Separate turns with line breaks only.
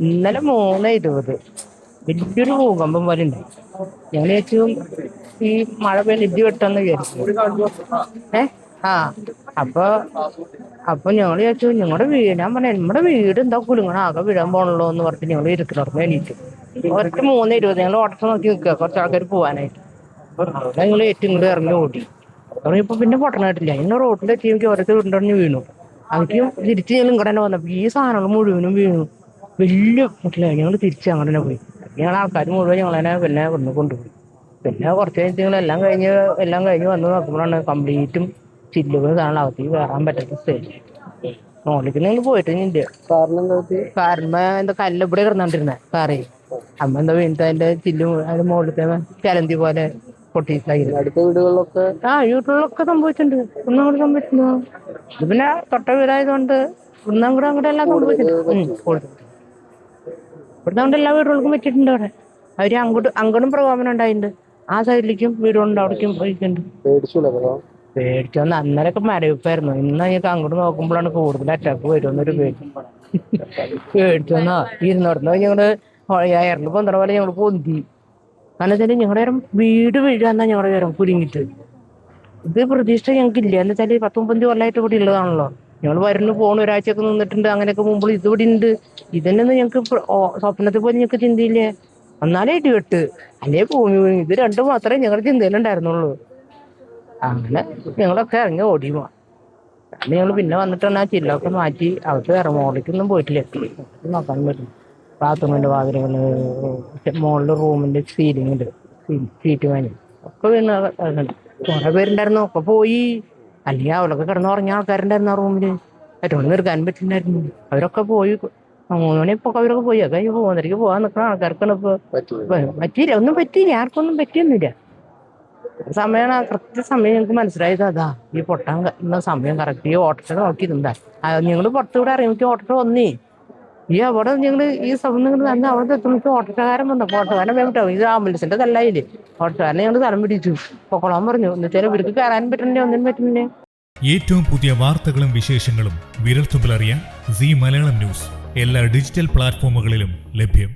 ഇന്നലെ 3:20 വലിയൊരു ഭൂകമ്പം പോലെ ഉണ്ടായി. ഞങ്ങൾ ഏറ്റവും ഈ മഴ പെയ്യുന്ന ഇടി വെട്ടെന്ന് വിചാരിച്ചു. ആ അപ്പൊ അപ്പൊ ഞങ്ങൾ വിചാരിച്ചു ഞങ്ങളുടെ വീട്, ഞാൻ പറഞ്ഞ നമ്മുടെ വീട് എന്താ കുലുങ്ങണ, ആകെ വീഴാൻ പോണല്ലോ എന്ന് പറഞ്ഞിട്ട് ഞങ്ങൾ ഇരുത്തിടർന്ന് എണീറ്റു. ഒരൊക്കെ 3:20 ഞങ്ങൾ ഓട്ടത്തിൽ നോക്കി നിൽക്കുക, കുറച്ച് ആൾക്കാർ പോകാനായിട്ട്. ഞങ്ങൾ ഏറ്റവും ഇങ്ങോട്ട് ഇറങ്ങി ഓടി. ഇറങ്ങിയപ്പോ പിന്നെ പൊട്ടനായിട്ടില്ല. ഇന്ന് റോഡിലെത്തി എനിക്ക് ഓരോരുത്തർ ഉണ്ടറിഞ്ഞ് വീണു. അതൊക്കെയും തിരിച്ച് ഞങ്ങൾ ഇങ്ങോട്ട് തന്നെ വന്നപ്പോ ഈ സാധനങ്ങൾ മുഴുവനും വീണു. വലിയ പൊട്ടലായി. ഞങ്ങൾ തിരിച്ച് അങ്ങനെ തന്നെ പോയി. ഞങ്ങൾ ആൾക്കാർ മുഴുവൻ ഞങ്ങളെ പിന്നെ ഒന്ന് കൊണ്ടുപോയി. പിന്നെ കുറച്ച് കഴിഞ്ഞിട്ട് എല്ലാം കഴിഞ്ഞ് വന്ന് നോക്കുമ്പോഴാണ് കംപ്ലീറ്റും ചില്ലുകൾ കാണാൻ, അകത്തേക്ക് കയറാൻ പറ്റാത്ത സ്റ്റേജ്. മോളിലേക്ക് നിങ്ങൾ പോയിട്ടില്ല. കാരണം എന്താ കല്ല് ഇവിടെ കിടന്നോണ്ടിരുന്നേ കാറേ. അമ്മ എന്താ വീണിട്ട് അതിന്റെ ചില്ലും അതിന്റെ മുകളിലത്തെ ചലന്തി പോലെ പൊട്ടിയിട്ടായിരുന്നു.
അടുത്ത വീടുകളിലൊക്കെ
വീട്ടിലൊക്കെ സംഭവിച്ചിട്ടുണ്ട്. ഒന്നും കൂടെ സംഭവിച്ചിട്ടുണ്ടോ? ഇത് പിന്നെ തൊട്ട വീടായതുകൊണ്ട് ഒന്നും കൂടെ അങ്ങോട്ട് എല്ലാം സംഭവിച്ചിട്ടുണ്ട്. ഇവിടുന്ന് കൊണ്ട് എല്ലാ വീടുകൾക്കും വെച്ചിട്ടുണ്ട്. അവിടെ അവര് അങ്ങോട്ടും പ്രകോപനം ഉണ്ടായിട്ടുണ്ട്. ആ സൈഡിലേക്കും വീടുകളുണ്ട്, അവിടേക്കും പോയിട്ടുണ്ട്. പേടിച്ചോന്ന് അന്നേരമൊക്കെ മരവിപ്പായിരുന്നു. ഇന്ന് ഞങ്ങൾക്ക് അങ്ങോട്ട് നോക്കുമ്പോഴാണ് കൂടുതൽ അറ്റാക്ക് വരുമെന്നൊരു പേടിച്ചോന്നാ. ഇരുന്നിടന്ന് ഞങ്ങള് എയറിൽ പൊന്തണ പോലെ ഞങ്ങൾ പൊന്തി. കാരണം വെച്ചാല് ഞങ്ങളുടെ നേരം വീട് വീഴാന്നാ ഞങ്ങളുടെ നേരം കുലുങ്ങിട്ട്. ഇത് പ്രതീക്ഷ ഞങ്ങൾക്ക് ഇല്ല. എന്ന് വെച്ചാല് 10-30 കൊല്ലമായിട്ട് ഇവിടെ ഉള്ളതാണല്ലോ. ഞങ്ങൾ വരുന്നു പോണു, ഒരാഴ്ചയൊക്കെ നിന്നിട്ടുണ്ട്. അങ്ങനെയൊക്കെ മുമ്പ് ഇത് ഇവിടെ ഉണ്ട്. ഇതന്നെ ഞങ്ങൾക്ക് സ്വപ്നത്തിൽ പോലും ഞങ്ങൾക്ക് ചിന്തയില്ലേ. എന്നാലേ ഇടിവെട്ട്, അല്ലേ ഭൂമി വീണു. ഇത് രണ്ടും മാത്രമേ ഞങ്ങളുടെ ചിന്തയിലുണ്ടായിരുന്നുള്ളൂ. അങ്ങനെ ഞങ്ങളൊക്കെ ഇറങ്ങി ഓടി പോവാം. അന്ന് ഞങ്ങൾ പിന്നെ വന്നിട്ടാണ് ആ ചില്ലൊക്കെ മാറ്റി അവിടുത്തെ ഇറങ്ങോളിക്കൊന്നും പോയിട്ടില്ല. നോക്കാൻ പറ്റും. ബാത്റൂമിന്റെ വാതിലുകള്, മുകളില് റൂമിന്റെ സീലിംഗ് സീറ്റ് വാങ്ങി ഒക്കെ വീണ്. കുറെ പേരുണ്ടായിരുന്നു, ഒക്കെ പോയി. അല്ലെങ്കിൽ അവളൊക്കെ കിടന്നുറങ്ങിയ ആൾക്കാരുണ്ടായിരുന്നു ആ റൂമില്. ഏറ്റവും നിർക്കാൻ പറ്റില്ലായിരുന്നു. അവരൊക്കെ പോയി. 3 മണിയപ്പോ അവരൊക്കെ പോയി. അത് കഴിഞ്ഞ് 3:30 പോകാൻ നിൽക്കുന്ന ആൾക്കാർക്കാണ് ഇപ്പൊ പറ്റിയില്ല. ഒന്നും പറ്റിയില്ല, ആർക്കൊന്നും പറ്റിയൊന്നുമില്ല. സമയമാണ് കൃത്യസമയം ഞങ്ങൾക്ക് മനസ്സിലായത്. അതാ ഈ പൊട്ടാൻ സമയം കറക്റ്റ്. ഈ ഓട്ടോറിക്ഷ നോക്കിയിരുന്നാ ഞങ്ങള് പുറത്തുകൂടെ ഇറങ്ങിയിട്ട് ഓട്ടോറിക്ഷ വന്നേ. ഈ അവിടെ ഞങ്ങള് ഈ സമയം നിങ്ങൾ അന്ന് അവിടെ എത്തുമ്പോൾ ഓട്ടോക്കാരൻ വന്നു. ഓട്ടോക്കാരൻ വേണ്ടിട്ടോ ഇത് ആംബുലൻസിന്റെ തല്ലായില്ലേ. ഓട്ടോക്കാരനെ ഞങ്ങൾ സ്ഥലം പിടിച്ചു പൊക്കോളാൻ പറഞ്ഞു. എന്നുവെച്ചാൽ ഇവർക്ക് കയറാൻ പറ്റുന്നില്ല, ഒന്നും പറ്റുന്നില്ല.
ഏറ്റവും പുതിയ വാർത്തകളും വിശേഷങ്ങളും വിരൽത്തുമ്പിലറിയാൻ സീ മലയാളം ന്യൂസ് എല്ലാ ഡിജിറ്റൽ പ്ലാറ്റ്ഫോമുകളിലും ലഭ്യം.